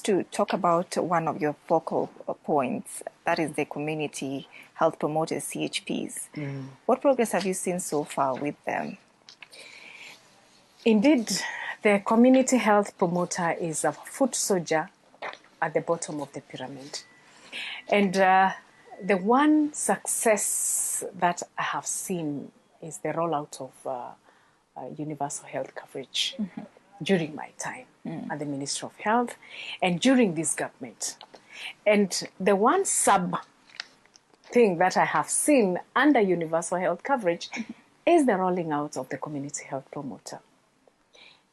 to talk about one of your focal points, that is the community health promoters, CHPs. What progress have you seen so far with them? Indeed, the community health promoter is a foot soldier at the bottom of the pyramid. And the one success that I have seen is the rollout of universal health coverage during my time at the Ministry of Health and during this government. And the one sub thing that I have seen under universal health coverage is the rolling out of the community health promoter.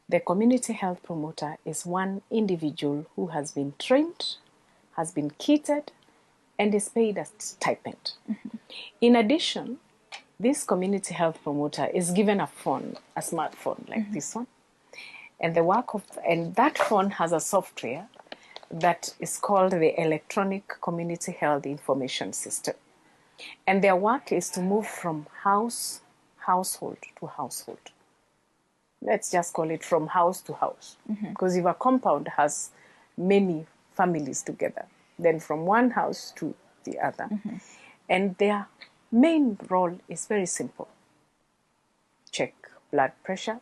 The community health promoter is one individual who has been trained, has been kitted, and is paid a stipend. In addition, this community health promoter is given a phone, a smartphone like this one. And that phone has a software that is called the Electronic Community Health Information System. And their work is to move from household to household. Let's just call it from house to house. Because if a compound has many families together, then from one house to the other. And their main role is very simple. Check blood pressure,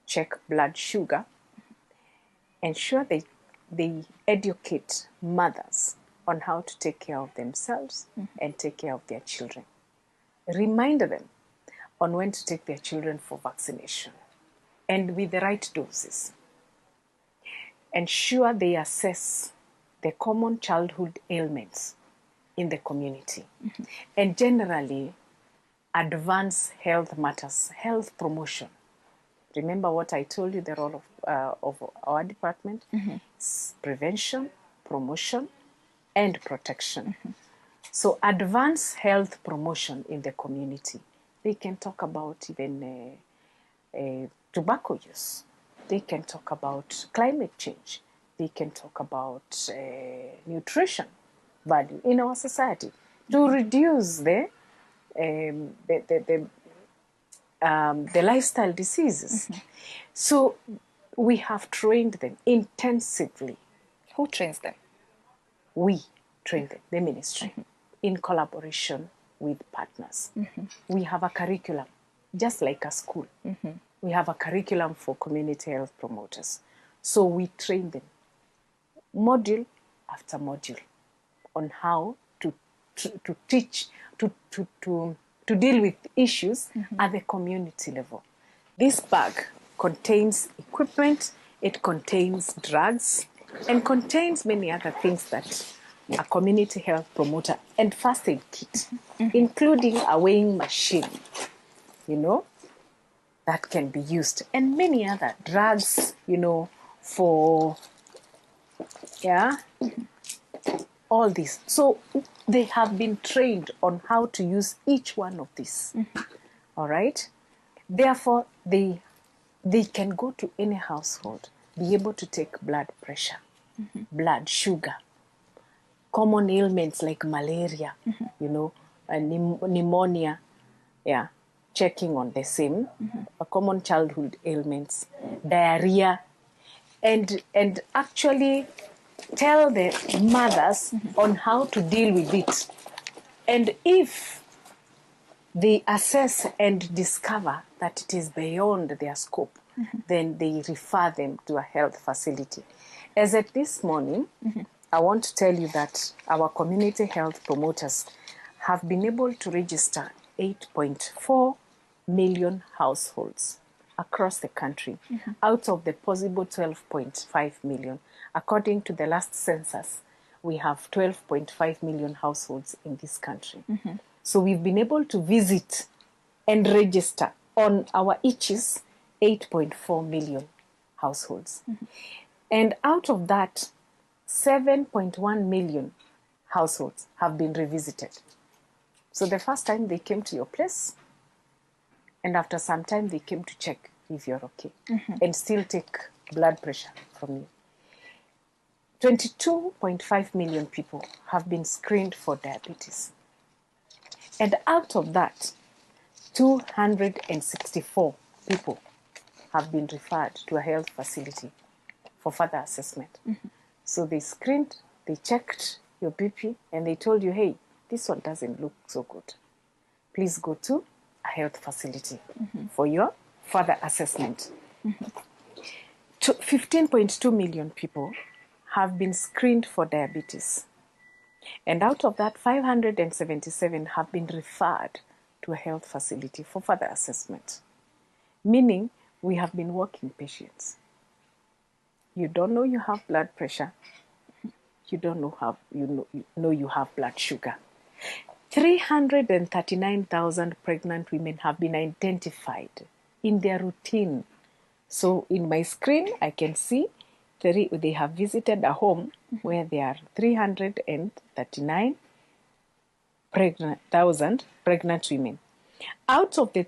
check blood sugar, ensure they educate mothers on how to take care of themselves and take care of their children. Remind them on when to take their children for vaccination and with the right doses. Ensure they assess the common childhood ailments in the community. And generally, advance health matters, health promotion. Remember what I told you, the role of our department? It's prevention, promotion, and protection. So advance health promotion in the community. They can talk about even tobacco use. They can talk about climate change. They can talk about nutrition value in our society to reduce the lifestyle diseases. So we have trained them intensively. Who trains them? We train them, the ministry, in collaboration with partners. We have a curriculum, just like a school. We have a curriculum for community health promoters. So we train them module after module on how to teach, to deal with issues at the community level. This bag contains equipment, it contains drugs, and contains many other things that a community health promoter and first aid kit, including a weighing machine, that can be used, and many other drugs, for, all this. So they have been trained on how to use each one of these, all right? Therefore, they can go to any household, be able to take blood pressure, blood sugar, common ailments like malaria, and pneumonia, checking on the same, common childhood ailments, diarrhea, and actually tell the mothers on how to deal with it. And if they assess and discover that it is beyond their scope, then they refer them to a health facility. As at this morning, I want to tell you that our community health promoters have been able to register 8.4 million households across the country, out of the possible 12.5 million. According to the last census, we have 12.5 million households in this country. So we've been able to visit and register on our ICHIs 8.4 million households. And out of that, 7.1 million households have been revisited. So the first time they came to your place, and after some time they came to check if you're okay, and still take blood pressure from you. 22.5 million people have been screened for diabetes. And out of that, 264 people have been referred to a health facility for further assessment. So they screened, they checked your BP, and they told you, hey, this one doesn't look so good. Please go to a health facility for your further assessment. 15.2 million people have been screened for diabetes. And out of that, 577 have been referred to a health facility for further assessment. Meaning, we have been working patients. You don't know you have blood pressure. You don't know you have blood sugar. 339,000 pregnant women have been identified in their routine. So in my screen, I can see they have visited a home where there are 339,000 pregnant women. Out of the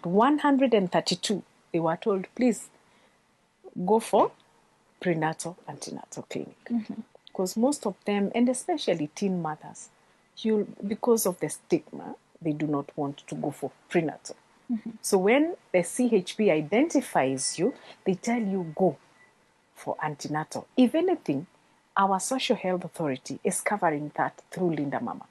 132, they were told, please go for prenatal antenatal clinic. Because most of them, and especially teen mothers, because of the stigma, they do not want to go for prenatal. So when the CHP identifies you, they tell you go for antenatal. If anything, our social health authority is covering that through Linda Mama.